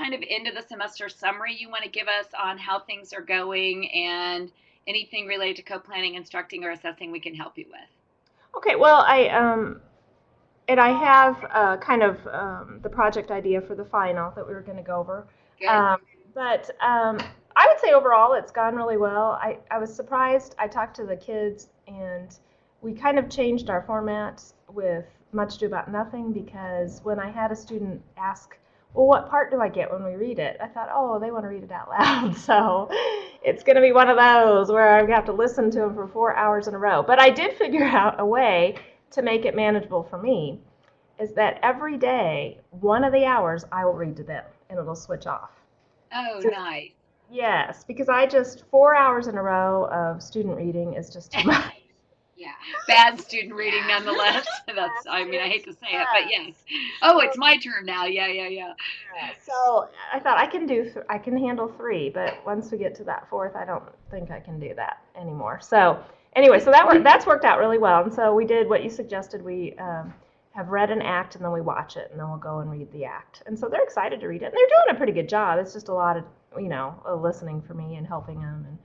kind of end of the semester summary you want to give us on how things are going and anything related to co-planning, instructing, or assessing we can help you with? Okay, well, I have kind of the project idea for the final that we were going to go over. Good. Um, but I would say overall it's gone really well. I was surprised. I talked to the kids and we kind of changed our format with much ado about nothing because when I had a student ask, well, what part do I get when we read it? I thought, oh, they want to read it out loud. So it's going to be one of those where I have to listen to them for 4 hours in a row. But I did figure out a way to make it manageable for me is that every day, one of the hours, I will read to them and it'll switch off. Oh, So, nice. yes, because I just, 4 hours in a row of student reading is just too much. Yeah. Bad student reading nonetheless. That's, I mean, I hate to say it, but yes. Yes. Oh, So, it's my turn now. Yeah, yeah, yeah. so I thought I can handle three, but once we get to that fourth, I don't think I can do that anymore. So anyway, so that's worked out really well. And so we did what you suggested. We have read an act and then we watch it, and then we'll go and read the act. And so they're excited to read it. And they're doing a pretty good job. It's just a lot of listening for me and helping them,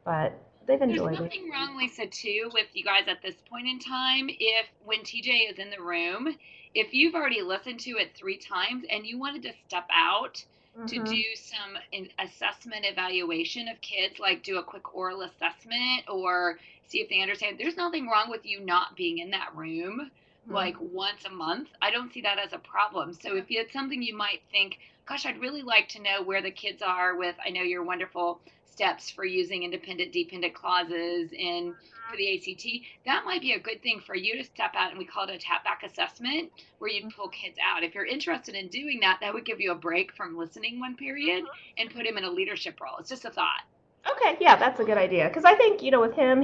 but they've There's enjoyed it. nothing wrong, Lisa, too, with you guys at this point in time. If when TJ is in the room, if you've already listened to it 3 times and you wanted to step out to Mm-hmm. do some assessment evaluation of kids, like do a quick oral assessment or see if they understand, there's nothing wrong with you not being in that room like Mm-hmm. once a month. I don't see that as a problem. So if it's something you might think, gosh, I'd really like to know where the kids are with, I know your wonderful steps for using independent dependent clauses in for the ACT, that might be a good thing for you to step out, and we call it a tap back assessment where you'd pull kids out. If you're interested in doing that, that would give you a break from listening one period and put him in a leadership role. It's just a thought. Okay, yeah, that's a good idea. Because I think, with him,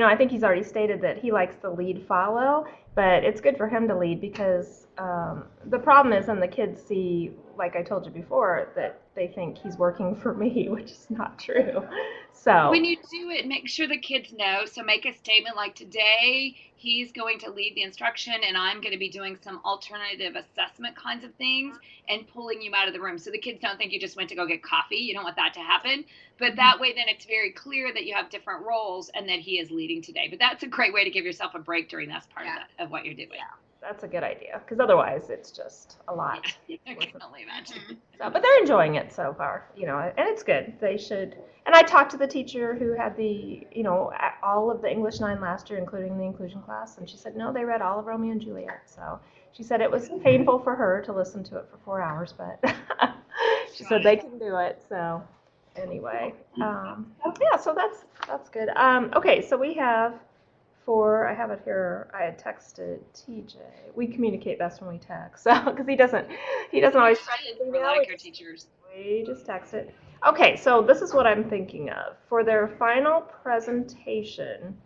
I think he's already stated that he likes the lead follow, but it's good for him to lead because the problem is when the kids see, like I told you before, that they think he's working for me, which is not true. So, When you do it, make sure the kids know. So make a statement like today he's going to lead the instruction and I'm going to be doing some alternative assessment kinds of things and pulling you out of the room. So the kids don't think you just went to go get coffee. You don't want that to happen. But that way, then it's very clear that you have different roles and that he is leading today. But that's a great way to give yourself a break during this part of what you're doing. yeah, that's a good idea because otherwise it's just a lot. Yeah, I can only imagine. So, but they're enjoying it so far, and it's good. They should. And I talked to the teacher who had all of the English 9 last year, including the inclusion class, and she said, no, they read all of Romeo and Juliet. So she said it was painful for her to listen to it for 4 hours, but she said they can do it. So anyway, yeah, so that's good. Okay, so we have I have it here. I had texted TJ. We communicate best when we text, so because he doesn't always check his We're email. like your teachers. We just text it. Okay, so this is what I'm thinking of for their final presentation.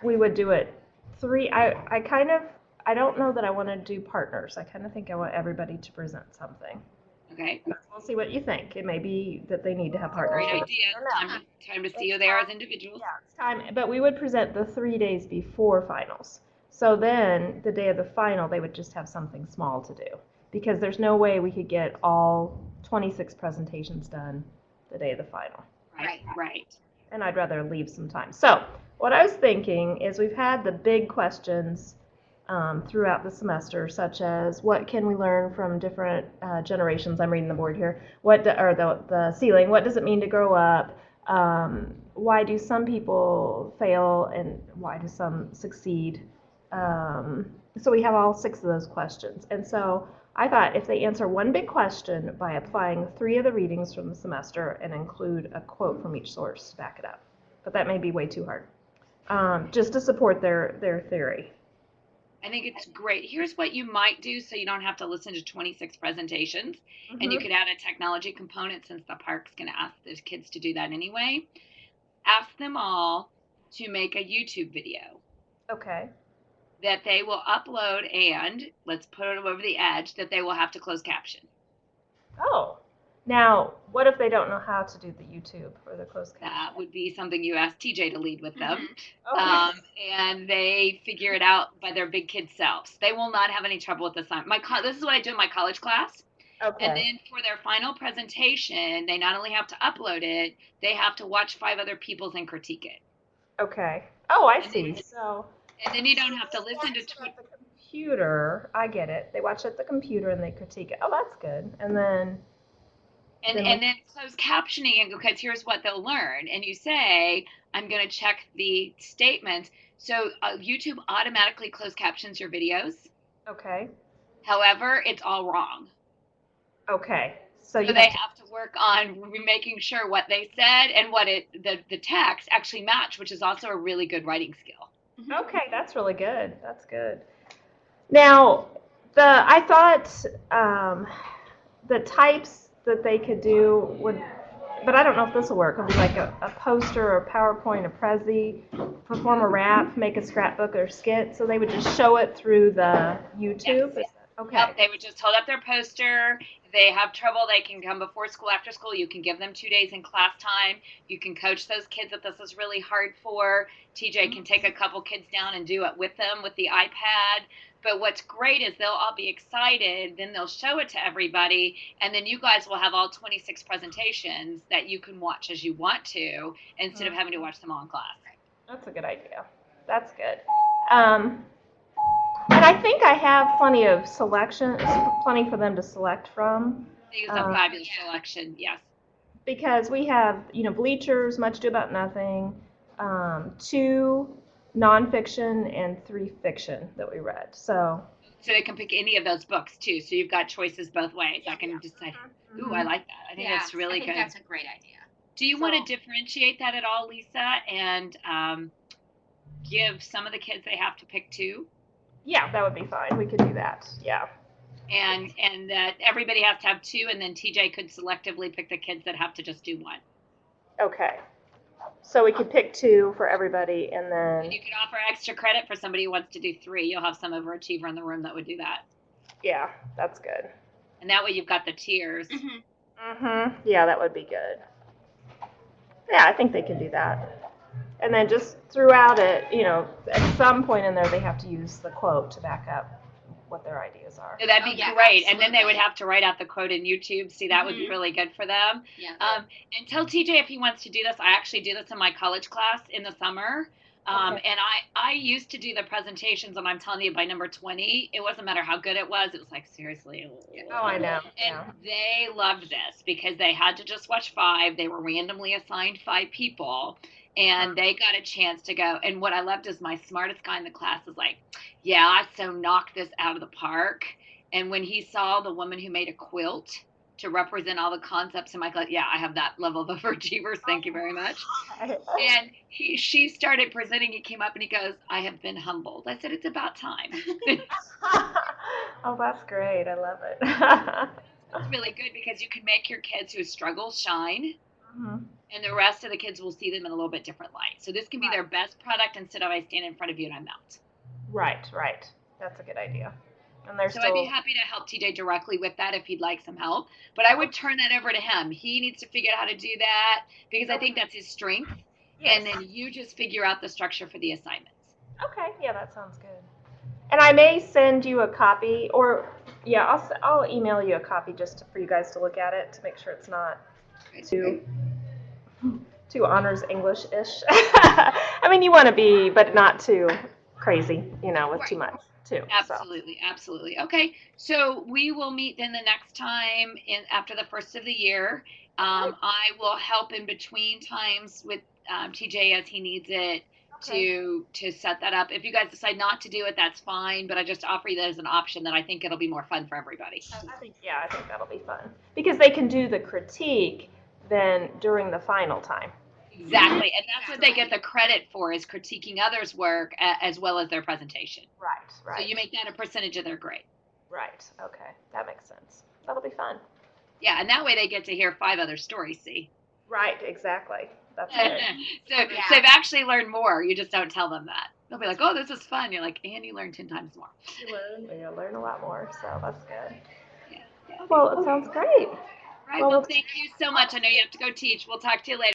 We would do it three. I don't know that I want to do partners. I kind of think I want everybody to present something. Okay. We'll see what you think. It may be that they need to have partners. Great For this. idea. I don't know. Time to see you there as individuals. Yeah, it's time. But we would present the 3 days before finals. So then the day of the final, they would just have something small to do because there's no way we could get all 26 presentations done the day of the final. Right. And I'd rather leave some time. So what I was thinking is we've had the big questions throughout the semester, such as what can we learn from different generations? I'm reading the board here. Or the ceiling? What does it mean to grow up? Why do some people fail and why do some succeed? So we have all 6 of those questions. And so I thought if they answer one big question by applying 3 of the readings from the semester and include a quote from each source to back it up. But that may be way too hard. Just to support their theory. I think it's great. Here's what you might do so you don't have to listen to 26 presentations. And you could add a technology component since the park's going to ask the kids to do that anyway. Ask them all to make a YouTube video. Okay. That they will upload and, let's put it over the edge, that they will have to close caption. Oh. Now, what if they don't know how to do the YouTube or the closed caption? That would be something you ask TJ to lead with them. Okay. And they figure it out by their big kid selves. They will not have any trouble with this. This is what I do in my college class. And Okay. then for their final presentation, they not only have to upload it, they have to watch 5 other people's and critique it. Okay. Oh, I And then see. So you so don't have to they listen to watch it at the computer. I get it. They watch it at the computer and they critique it. Oh, that's good. And then we. and then closed captioning, and because here's what they'll learn, and you say, I'm going to check the statements. So YouTube automatically closed captions your videos. Okay. However, it's all wrong. Okay. So So you they have to. have to work on making sure what they said and what the text actually match, which is also a really good writing skill. Okay, that's really good. That's good. Now, I thought the types that they could do would, but I don't know if this will work. It would be like a poster or PowerPoint, a Prezi, perform a rap, make a scrapbook or skit. So they would just show it through the YouTube. Yes. Okay. Yep, they would just hold up their poster. If they have trouble, they can come before school, after school. You can give them 2 days in class time. You can coach those kids that this is really hard for. TJ can take a couple kids down and do it with them with the iPad. But what's great is they'll all be excited. Then they'll show it to everybody. And then you guys will have all 26 presentations that you can watch as you want to instead of having to watch them all in class. That's a good idea. That's good. Um, and I think I have plenty of selection, plenty for them to select from. It is a fabulous selection, yes. Because we have, Bleachers, Much Ado About Nothing, 2 nonfiction and 3 fiction that we read. So they can pick any of those books too. So you've got choices both ways. I can decide. Ooh, I like that. I think that's really good. That's a great idea. Do you want to differentiate that at all, Lisa, and give some of the kids they have to pick 2? Yeah, that would be fine. We could do that. Yeah. And that everybody has to have 2, and then TJ could selectively pick the kids that have to just do 1. Okay. So we could pick 2 for everybody, and then. And you could offer extra credit for somebody who wants to do 3. You'll have some overachiever in the room that would do that. Yeah, that's good. And that way you've got the tiers. Yeah, that would be good. Yeah, I think they can do that. And then just throughout it, at some point in there, they have to use the quote to back up what their ideas are. So that'd be great. Absolutely. And then they would have to write out the quote in YouTube. See, that would be really good for them. Yeah. And tell TJ if he wants to do this. I actually do this in my college class in the summer. Okay. And I used to do the presentations, and I'm telling you, by number 20, it wasn't matter how good it was. It was like, seriously. Oh, I know. And they loved this because they had to just watch 5. They were randomly assigned 5 people. And they got a chance to go. And what I loved is my smartest guy in the class was like, yeah, I so knocked this out of the park. And when he saw the woman who made a quilt to represent all the concepts, and Michael, yeah, I have that level of overachievers. Thank you very much. And she started presenting. He came up and he goes, I have been humbled. I said, it's about time. Oh, that's great. I love it. It's really good because you can make your kids who struggle shine. Mm-hmm. And the rest of the kids will see them in a little bit different light. So this can be their best product instead of I stand in front of you and I melt. Right. That's a good idea. And so I'd be happy to help TJ directly with that if he'd like some help. But I would turn that over to him. He needs to figure out how to do that because I think that's his strength. Yes. And then you just figure out the structure for the assignments. Okay. Yeah, that sounds good. And I may send you a copy, or I'll email you a copy just for you guys to look at it to make sure it's not too honors English-ish. I mean, you want to be, but not too crazy, with too much, too. Absolutely. Okay, so we will meet then the next time after the first of the year. I will help in between times with TJ as he needs it to set that up. If you guys decide not to do it, that's fine, but I just offer you that as an option that I think it'll be more fun for everybody. I think that'll be fun. Because they can do the critique then during the final time. Exactly, and that's what they get the credit for, is critiquing others' work as well as their presentation. Right. So you make that a percentage of their grade. Right, okay, that makes sense. That'll be fun. Yeah, and that way they get to hear 5 other stories, see? Right, exactly. That's good. So they've actually learned more, you just don't tell them that. They'll be like, oh, this is fun. You're like, and you learn 10 times more. You learn a lot more, so that's good. Yeah. Well, it sounds great. Right, well, thank you so much. I know you have to go teach. We'll talk to you later.